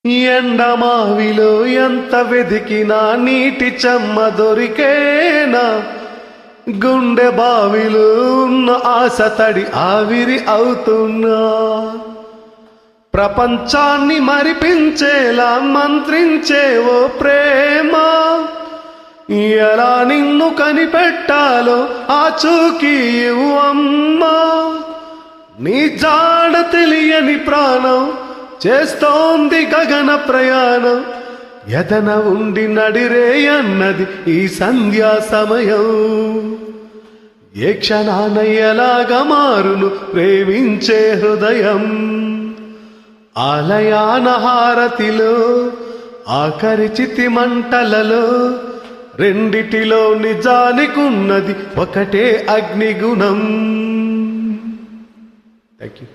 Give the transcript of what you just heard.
ఎండమావిలో ఎంత వెదికినా నీటి చెమ్మ దొరికేనా, గుండె బావిలో ఉన్న ఆశ తడి ఆవిరి అవుతున్నా, ప్రపంచాన్ని మరిపించేలా మంత్రించేవో ప్రేమ, ఎలా నిన్ను కనిపెట్టాలో ఆచూకీ అమ్మా, నీ జాడ తెలియని ప్రాణం చేస్తోంది గగన ప్రయాణం, ఎదన ఉండి నడిరే అన్నది ఈ సంధ్యా సమయం, ఏ క్షణాన ఎలాగా మారును ప్రేమించే హృదయం, ఆలయాన హారతిలో ఆఖరి చితి మంటలలో రెండిటిలో నిజానికున్నది ఒకటే అగ్నిగుణం. Thank you.